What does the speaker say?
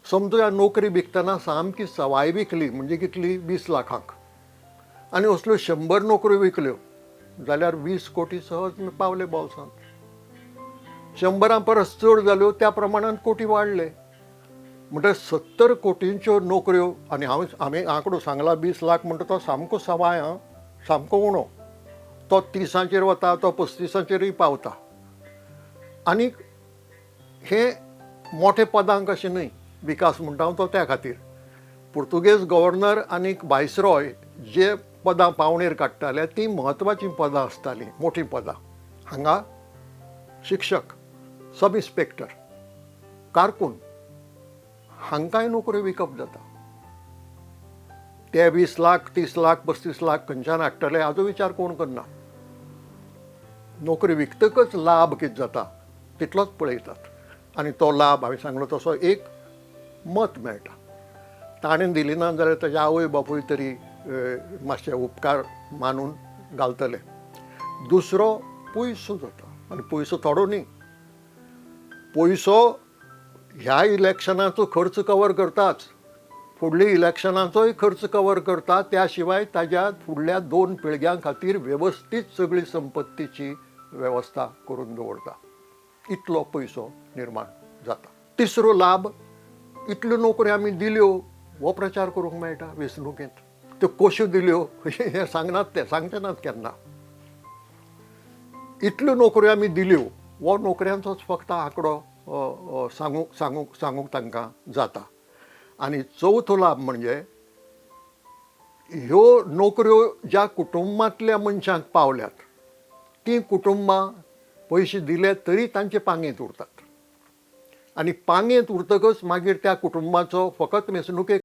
समजो ह्या नोकरी विकतना सामकी सवाय विकली म्हणजे कितली 20 लाखांक आनी असल्यो 100 नोकऱ्यो विकल्यो जाल्यार 20 कोटी सहज पावले बोल्सांत 100 परस चड जाल्यो त्या प्रमाणात कोटी वाडले म्हणजे 70 कोटींच्यो नोकऱ्यो आनी हांवें आंकडो सांगला 20 लाख म्हणटा तो सामको सवाय सामको उणो तो 30चेर वता तो 35चेरूय पावता आनी हे मोठे पदांक अशें न्हय विकास म्हणटा तो त्या खातीर पुर्तुगेज गव्हर्नर आनी व्हायसरॉय जे पदां पावणेर काडटाले ती म्हत्वाची पदां आसतालीं मोठी पदां हांगा शिक्षक सब इन्स्पेक्टर कारकून हांकांय नोकऱ्यो विकप जाता ते 20 लाख 30 लाख 35 लाख खंयच्यान हाडटले हाचो विचार कोण करना नोकरी विकतकच लाभ कितें जाता तितलोच पळयतात आनी तो लाभ हांवें सांगलो तसो एक मत मेळटा ताणें दिली ना जाल्यार ताच्या आवय बापूय तरी मातशे उपकार मानून घालतले दुसरो पयसो जाता आनी पयसो थोडो न्ही पयसो ह्या इलेक्शनाचो खर्च कवर करताच फुडल्या इलेक्शनाचोय खर्च कवर करता त्या शिवाय ताज्या फुडल्या 2 पिळग्यां खातीर वेवस्थीत सगळी संपत्तीची वेवस्था करून दवरता इतलो पयसो निर्माण जाता तिसरो लाभ इतल्यो नोकऱ्यो आमी दिल्यो हो प्रचार करूंक मेळटा वेंचणुकेंत त्यो कश्यो दिल्यो हे सांगनात ते सांगचे नात केन्ना इतल्यो नोकऱ्यो आमी दिल्यो हो नोकऱ्यांचोच फक्त आंकडो सांगूंक तांकां जाता आनी चवथो लाभ म्हणजे ह्यो नोकऱ्यो ज्या कुटुंबांतल्या मनशांक पावल्यात ती कुटुंबां पयशे दिले तरी तांचे पांगेंत उरतात आनी पांगेंत उरतकच मागीर त्या कुटुंबाचो फकत वेंचणुके